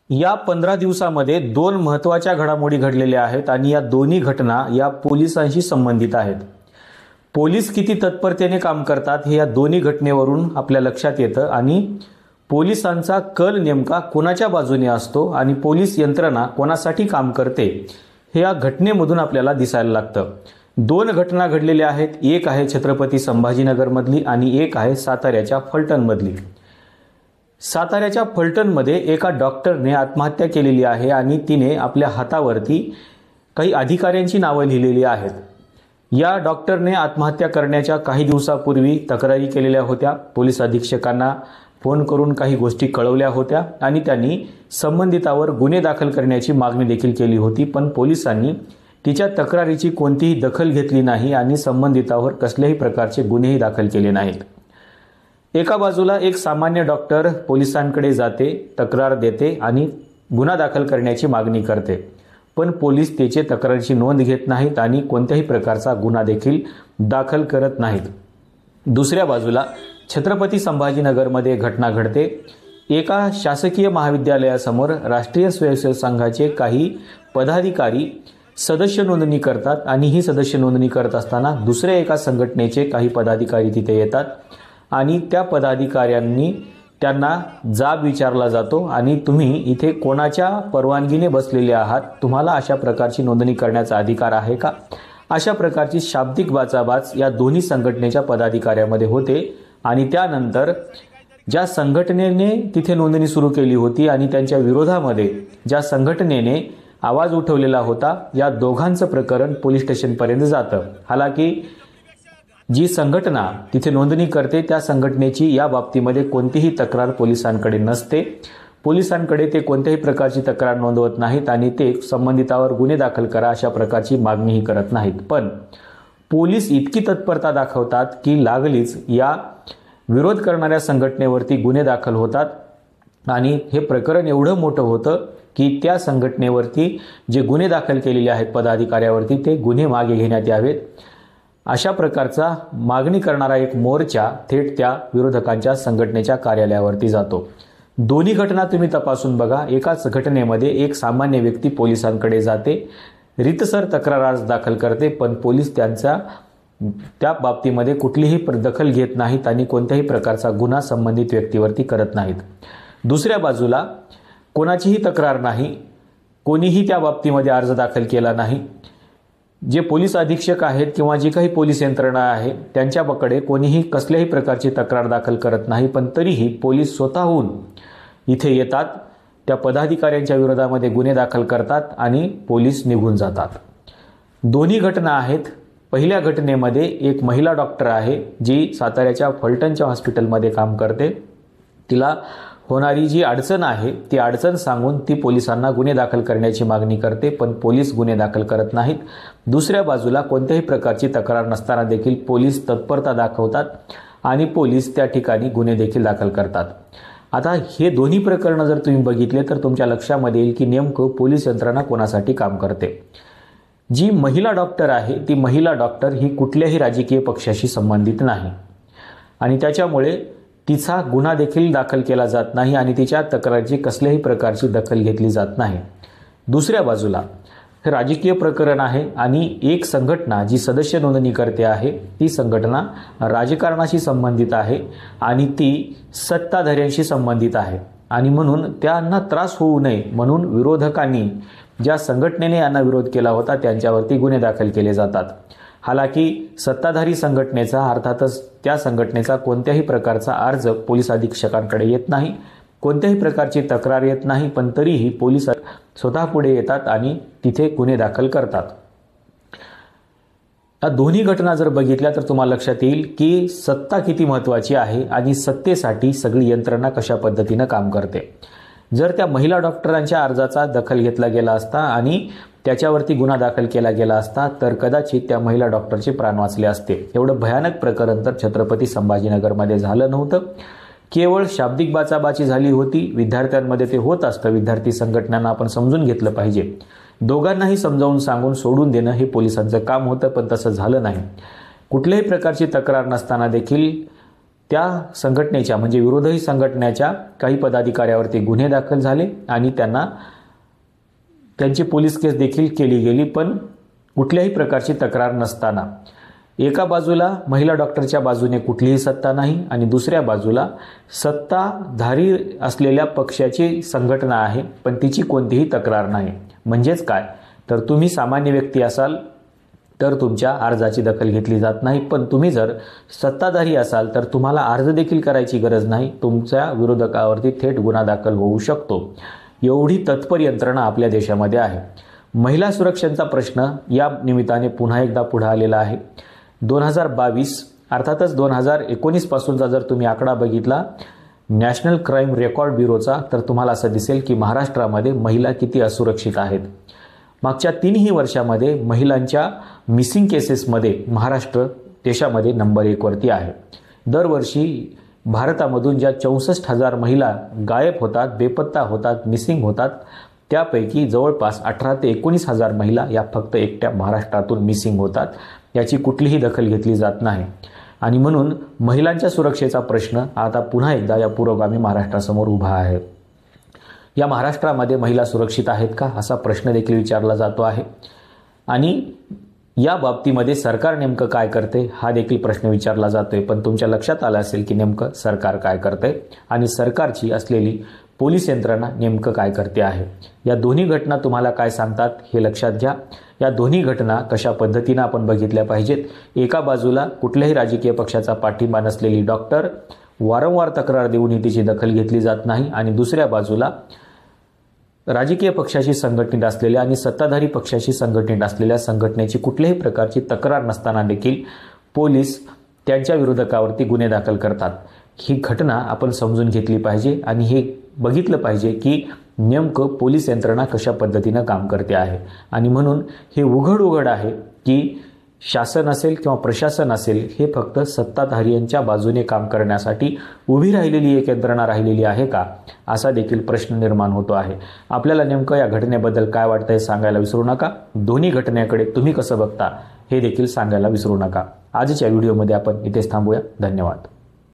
या 15 दिवसामध्ये दोन महत्त्वाच्या घडामोडी घडलेल्या आहेत आणि या दोन्ही घटना या पोलिसांशी संबंधित आहेत। पोलीस किती तत्परतेने काम करतात हे या दोन्ही घटनेवरून आपल्या लक्षात येतं आणि पोलिसांचा कल नेमका कोणाच्या बाजूने असतो आणि पोलीस यंत्रणा कोणासाठी काम करते हे या घटनेमधून आपल्याला दिसायला लागतं। दोन घटना घडलेल्या आहेत, एक आहे छत्रपती संभाजीनगरमधली आणि एक आहे साताऱ्याच्या फलटणमधली। साताऱ्याच्या फलटणमध्ये एका डॉक्टरने आत्महत्या केलेली आहे आणि तिने आपल्या हातावरती काही अधिकाऱ्यांची नावे लिहिलेली आहेत। या डॉक्टरने आत्महत्या करण्याच्या काही दिवसापूर्वी तक्रारी केलेल्या होत्या, पोलीस अधीक्षकांना फोन करून काही गोष्टी कळवल्या होत्या आणि त्यांनी संबंधितावर गुन्हे दाखल करण्याची मागणी देखील केली होती, पण पोलिसांनी तिच्या तक्रारीची कोणतीही दखल घेतली नाही आणि संबंधितावर कसल्याही प्रकारचे गुन्हेही दाखल केले नाहीत। एका बाजूला एक सामान्य डॉक्टर पोलिसांकडे जाते, तक्रार देते आणि गुन्हा दाखल करण्याची मागणी करते, पण पोलीस त्याचे तक्रारीची नोंद घेत नाहीत आणि कोणत्याही प्रकारचा गुन्हा देखील दाखल करत नाहीत। दुसऱ्या बाजूला छत्रपती संभाजीनगरमध्ये घटना घडते। एका शासकीय महाविद्यालयासमोर राष्ट्रीय स्वयंसेवक संघाचे काही पदाधिकारी सदस्य नोंदणी करतात आणि ही सदस्य नोंदणी करत असताना दुसऱ्या एका संघटनेचे काही पदाधिकारी तिथे येतात आणि त्या पदाधिकाऱ्यांनी त्यांना जाब विचारला जातो आणि तुम्ही इथे कोणाच्या परवानगीने बसलेले आहात, तुम्हाला अशा प्रकारची नोंदणी करण्याचा अधिकार आहे का, अशा प्रकारची शाब्दिक बाचाबाच या दोन्ही संघटनेच्या पदाधिकाऱ्यामध्ये होते। आणि त्यानंतर ज्या संघटनेने तिथे नोंदणी सुरू केली होती आणि त्यांच्या विरोधामध्ये ज्या संघटनेने आवाज उठवलेला होता, या दोघांचं प्रकरण पोलीस स्टेशनपर्यंत जातं। हालाकी जी संघटना तिथे नोंदणी करते त्या संघटनेची या बाबतीमध्ये कोणतीही तक्रार पोलिसांकडे नसते। पोलिसांकडे ते कोणत्याही प्रकारची तक्रार नोंदवत नाहीत आणि ते संबंधितावर गुन्हे दाखल करा अशा प्रकारची मागणीही करत नाहीत। पण पोलीस इतकी तत्परता दाखवतात की लागलीच या विरोध करणाऱ्या संघटनेवरती गुन्हे दाखल होतात आणि हे प्रकरण एवढं मोठं होतं की त्या संघटनेवरती जे गुन्हे दाखल केलेले आहेत पदाधिकाऱ्यावरती ते गुन्हे मागे घेण्यात यावेत अशा प्रकारचा मागणी करणारा एक मोर्चा थेट त्या विरोधकांच्या संघटनेच्या कार्यालयावरती जातो। दोन्ही घटना तुम्ही तपासून बघा। एकाच घटनेमध्ये एक सामान्य व्यक्ती पोलिसांकडे जाते, रीतसर तक्रार अर्ज दाखल करते, पण पोलीस त्या बाबतीमध्ये कुठलीही दखल घेत नाहीत आणि कोणत्याही प्रकारचा गुन्हा संबंधित व्यक्तीवरती करत नाहीत। दुसऱ्या बाजूला कोणाचीही तक्रार नाही, कोणीही त्या बाबतीमध्ये अर्ज दाखल केला नाही। जे पोलीस अधीक्षक आहेत किंवा जी काही पोलीस यंत्रणा आहे त्यांच्याकडे कोणीही कसल्याही प्रकारची तक्रार दाखल करत नाही, पण तरीही पोलीस स्वतःहून इथे येतात, त्या पदाधिकाऱ्यांच्या विरोधामध्ये गुन्हे दाखल करतात आणि पोलीस निघून जातात। दोन्ही घटना आहेत। पहिल्या घटनेमध्ये एक महिला डॉक्टर आहे जी साताऱ्याच्या फलटणच्या हॉस्पिटलमध्ये काम करते, तिला होणारी जी अडचण आहे ती अडचण सांगून ती पोलिसांना गुन्हे दाखल करण्याची मागणी करते, पण पोलीस गुन्हे दाखल करत नाहीत। दुसऱ्या बाजूला कोणत्याही प्रकारची तक्रार नसताना देखील पोलीस तत्परता दाखवतात आणि पोलीस त्या ठिकाणी गुन्हे देखील दाखल करतात। आता हे दोन्ही प्रकरणं जर तुम्ही बघितले तर तुमच्या लक्षामध्ये येईल की नेमकं पोलीस यंत्रणा कोणासाठी काम करते। जी महिला डॉक्टर आहे ती महिला डॉक्टर ही कुठल्याही राजकीय पक्षाशी संबंधित नाही आणि त्याच्यामुळे तिचा गुन्हा देखील दाखल केला जात नाही आणि तिच्या तक्रारीची कसल्याही प्रकारची दखल घेतली जात नाही। दुसऱ्या बाजूला हे राजकीय प्रकरण आहे आणि एक संघटना जी सदस्य नोंदणी करते आहे ती संघटना राजकारणाशी संबंधित आहे आणि ती सत्ताधाऱ्यांशी संबंधित आहे आणि म्हणून त्यांना त्रास होऊ नये म्हणून विरोधकांनी ज्या संघटनेने यांना विरोध केला होता त्यांच्यावरती गुन्हे दाखल केले जातात। हालाकी सत्ताधारी संघटनेचा अर्थातच त्या संघटनेचा कोणत्याही प्रकारचा अर्ज पोलीस अधीक्षकांकडे येत नाही, कोणत्याही प्रकारची तक्रार येत नाही, पण तरीही पोलीस स्वतः पुढे येतात आणि तिथे गुन्हे दाखल करतात। या दोन्ही घटना जर बघितल्या तर तुम्हाला लक्षात येईल की सत्ता किती महत्त्वाची आहे आणि सत्तेसाठी सगळी यंत्रणा कशा पद्धतीने काम करते। जर त्या महिला डॉक्टरांच्या अर्जाचा दखल घेतला गेला असता आणि त्याच्यावरती गुन्हा दाखल केला गेला असता तर कदाचित त्या महिला डॉक्टरचे प्राण वाचले असते। एवढं भयानक प्रकरण तर छत्रपती संभाजीनगरमध्ये झालं नव्हतं, केवळ शाब्दिक बाचाबाची झाली होती। विद्यार्थ्यांमध्ये ते होत असतं, विद्यार्थी संघटनांना आपण समजून घेतलं पाहिजे, दोघांनाही समजावून सांगून सोडून देणं हे पोलिसांचं काम होतं, पण तसं झालं नाही। कुठल्याही प्रकारची तक्रार नसताना देखील त्या संघटनेच्या म्हणजे विरोधी संघटनेच्या काही पदाधिकाऱ्यावरती गुन्हे दाखल झाले आणि त्यांची पोलीस केस देखील केली गेली, पण कुठल्याही प्रकारची तक्रार नसताना एका बाजूला महिला डॉक्टरच्या बाजूने कुठलीही सत्ता नाही आणि दुसऱ्या बाजूला सत्ताधारी असलेल्या पक्षाची संघटना आहे, पण तिची कोणतीही तक्रार नाही. म्हणजेच काय, तर तुम्ही सामान्य व्यक्ती असाल तर तुमच्या अर्जाची दखल घेतली जात नाही, पण तुम्ही जर सत्ताधारी असाल तर तुम्हाला अर्ज देखील करायची गरज नाही, तुमच्या विरोधकावरती थेट गुन्हा दाखल होऊ शकतो. एवढी तत्पर यंत्रणा आपल्या देशामध्ये आहे. महिला सुरक्षेचा प्रश्न या निमित्ताने पुन्हा एकदा पुढे आलेला आहे. 2022 अर्थातच 2019 पासूनचा जर तुम्ही आकडा बघितला नॅशनल क्राईम रेकॉर्ड ब्युरोचा, तर तुम्हाला असं दिसेल की महाराष्ट्रामध्ये महिला किती असुरक्षित आहेत. मागच्या 3 वर्षामध्ये महिलांच्या मिसिंग केसेसमध्ये महाराष्ट्र देशामध्ये नंबर 1 वरती आहे. दरवर्षी भारतामधून ज्या 64,000 महिला गायब होतात, बेपत्ता होतात, मिसिंग होतात, त्यापैकी जवळपास 18 ते 19,000 महिला या फक्त एकट्या महाराष्ट्रातून मिसिंग होतात. याची कुठलीही दखल घेतली जात नाही आणि म्हणून महिलांच्या सुरक्षेचा प्रश्न आता पुन्हा एकदा या पुरोगामी महाराष्ट्रासमोर उभा आहे. या महाराष्ट्रामध्ये महिला सुरक्षित आहेत का असा प्रश्न देखील विचारला जातो आहे आणि या बाबतीमध्ये सरकार नेमकं काय करते हा देखील प्रश्न विचारला जातोय. पण तुमच्या लक्षात आलं असेल की नेमकं सरकार काय करते आणि सरकारची असलेली पोलीस यंत्रणा नेमकं काय करते आहे. या दोन्ही घटना तुम्हाला काय सांगतात हे लक्षात घ्या. या दोन्ही घटना कशा पद्धतीने आपण बघितल्या पाहिजेत. एका बाजूला कुठल्याही राजकीय पक्षाचा पाठिंबा नसलेली डॉक्टर वारंवार तक्रार देऊनही तिची दखल घेतली जात नाही आणि दुसऱ्या बाजूला राजकीय पक्षाशी संघटित असलेल्या आणि सत्ताधारी पक्षाशी संघटित असलेल्या संघटनेची कुठल्याही प्रकारची तक्रार नसताना देखील पोलीस त्यांच्या विरोधकावरती गुन्हे दाखल करतात. ही घटना आपण समजून घेतली पाहिजे आणि हे बघितलं पाहिजे की नेमकं पोलीस यंत्रणा कशा पद्धतीनं काम करते आहे आणि म्हणून हे उघड आहे की शासन असेल किंवा प्रशासन असेल हे फक्त सत्ताधाऱ्यांच्या बाजूने काम करण्यासाठी उभी राहिलेली एक यंत्रणा राहिलेली आहे का असा देखील प्रश्न निर्माण होतो आहे. आपल्याला नेमकं या घटनेबद्दल काय वाटतं हे सांगायला विसरू नका. दोन्ही घटनेकडे तुम्ही कसं बघता हे देखील सांगायला विसरू नका. आजच्या व्हिडिओमध्ये आपण इथेच थांबूया. धन्यवाद.